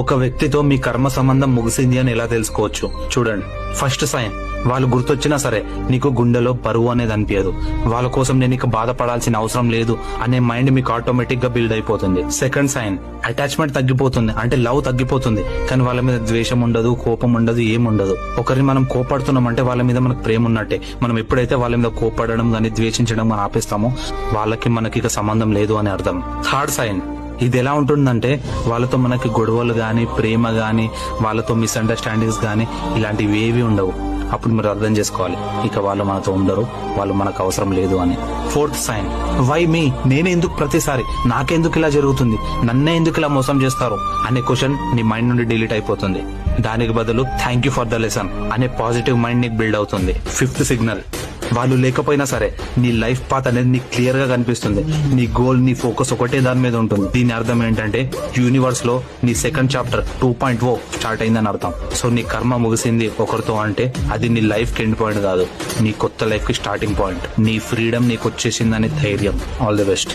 ఒక వ్యక్తితో మీ కర్మ సంబంధం ముగిసింది అని ఎలా తెలుసుకోవచ్చు? చూడండి, ఫస్ట్ సైన్, వాళ్ళు గుర్తొచ్చినా సరే నీకు గుండెలో బరువు అనేది అనిపించదు. వాళ్ళ కోసం నేను ఇక బాధపడాల్సిన అవసరం లేదు అనే మైండ్ మీకు ఆటోమేటిక్ గా బిల్డ్ అయిపోతుంది. సెకండ్ సైన్, అటాచ్మెంట్ తగ్గిపోతుంది, అంటే లవ్ తగ్గిపోతుంది, కానీ వాళ్ళ మీద ద్వేషం ఉండదు, కోపం ఉండదు, ఏముండదు. ఒకరిని మనం కోపడుతున్నాం అంటే వాళ్ళ మీద మనకు ప్రేమ ఉన్నట్టే. మనం ఎప్పుడైతే వాళ్ళ మీద కోపడడం గానీ ద్వేషించడం గానీ ఆపేస్తామో వాళ్ళకి మనకి ఇక సంబంధం లేదు అని అర్థం. థర్డ్ సైన్, ఇది ఎలా ఉంటుందంటే వాళ్ళతో మనకి గొడవలు గాని, ప్రేమ గాని, వాళ్ళతో మిస్అండర్స్టాండింగ్స్ గాని ఇలాంటివి ఏవి ఉండవు. అప్పుడు మీరు అర్థం చేసుకోవాలి ఇక వాళ్ళు మనతో ఉండరు, వాళ్ళు మనకు అవసరం లేదు అని. ఫోర్త్ సైన్, వై మీ, నేనే ఎందుకు ప్రతిసారి, నాకెందుకు ఇలా జరుగుతుంది, నన్నే ఎందుకు ఇలా మోసం చేస్తారు అనే క్వశ్చన్ నీ మైండ్ నుండి డిలీట్ అయిపోతుంది. దానికి బదులు thank you for the lesson అనే పాజిటివ్ మైండ్ నీకు బిల్డ్ అవుతుంది. ఫిఫ్త్ సిగ్నల్, వాళ్ళు లేకపోయినా సరే నీ లైఫ్ పాత్ అనేది నీకు క్లియర్ గా కనిపిస్తుంది. నీ గోల్, నీ ఫోకస్ ఒకటే దాని మీద ఉంటుంది. దీని అర్థం ఏంటంటే యూనివర్స్ లో నీ సెకండ్ చాప్టర్ 2.0 స్టార్ట్ అయిందని అర్థం. సో నీ కర్మ ముగిసింది ఒకరితో అంటే అది నీ లైఫ్ కి ఎండ్ పాయింట్ కాదు, నీ కొత్త లైఫ్ కి స్టార్టింగ్ పాయింట్. నీ ఫ్రీడమ్ నీకు వచ్చేసిందని ధైర్యం. All the best.